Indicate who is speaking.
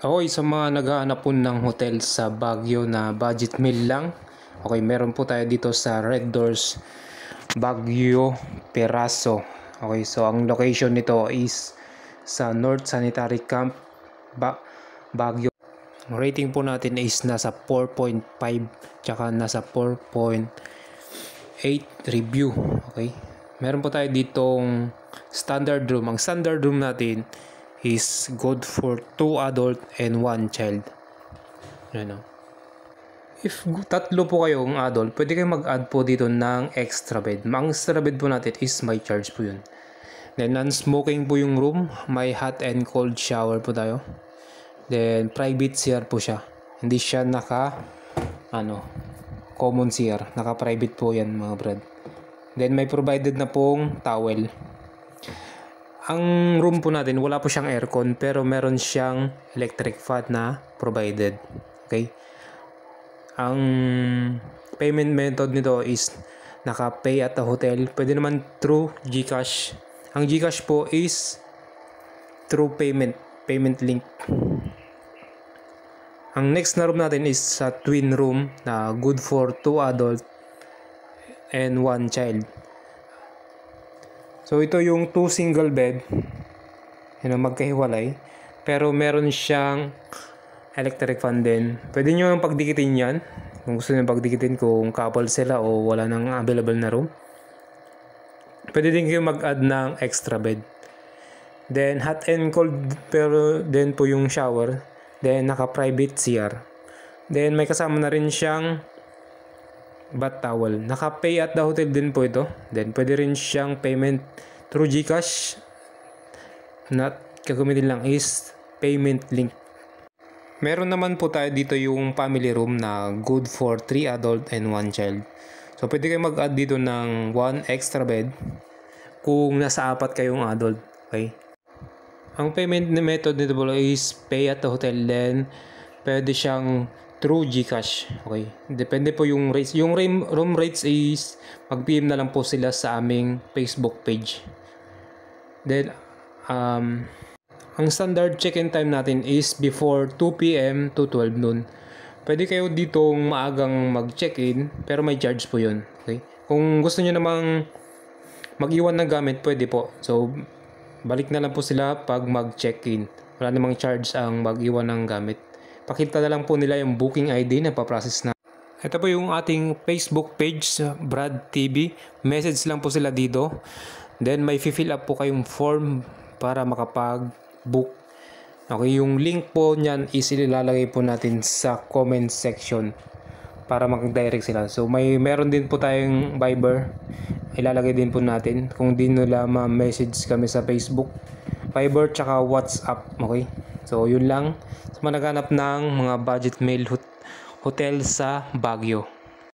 Speaker 1: Okay, sa mga naghahanap po ng hotel sa Baguio na budget meal lang, okay, meron po tayo dito sa Red Doors Baguio Peraso. Okay, so ang location nito is sa North Sanitary Camp, Baguio. Ang rating po natin is nasa 4.5 tsaka nasa 4.8 review. Okay, meron po tayo ditong standard room. Ang standard room natin is good for 2 adult and 1 child. Ano? If tatlo po kayong adult, pwede kayong mag-add po dito ng extra bed. Ang extra bed po natin is may charge po yun. Then non-smoking po yung room. May hot and cold shower po tayo. Then private CR po siya. Hindi siya common CR. Naka-private po yan mga brad. Then may provided na pong towel. Ang room po natin, wala po siyang aircon pero meron siyang electric fan na provided. Okay? Ang payment method nito is naka-pay at the hotel. Pwede naman through GCash. Ang GCash po is through payment link. Ang next na room natin is sa twin room na good for 2 adult and 1 child. So ito yung 2 single bed, magkahiwalay, pero meron siyang electric fan din. Pwede nyo yung pagdikitin yan, kung gusto nyo pagdikitin kung couple sila o wala nang available na room. Pwede din kayo mag-add ng extra bed. Then hot and cold pero din po yung shower. Then naka-private CR. Then may kasama na rin siyang bath towel. Naka-pay at the hotel din po ito. Then pwede rin siyang payment through GCash. Gagamitin lang is payment link. Meron naman po tayo dito yung family room na good for 3 adult and 1 child. So pwede kayo mag-add dito ng 1 extra bed kung nasa 4 kayong adult. Okay? Ang payment method nito po is pay at the hotel, then pwede siyang through GCash. Okay? Depende po yung rates. Yung room rates is mag-PM na lang po sila sa aming Facebook page. Then ang standard check-in time natin is before 2 PM to 12 noon. Pwede kayo ditong maagang mag-check-in pero may charge po yun. Okay? Kung gusto niyo namang mag-iwan ng gamit, pwede po. So balik na lang po sila pag mag-check-in. Wala namang charge ang mag-iwan ng gamit. Pakita na lang po nila yung booking ID na pa-process na. Ito po yung ating Facebook page, Brad TV. Message lang po sila dito. Then may fill up po kayong form para makapag-book. Okay, yung link po niyan is ilalagay po natin sa comment section para mag-direct sila. So meron din po tayong Viber. Ilalagay din po natin kung di nila ma-message kami sa Facebook, Viber tsaka WhatsApp. Okay? So yun lang. Sa mga naghanap ng mga budget meal hotel sa Baguio.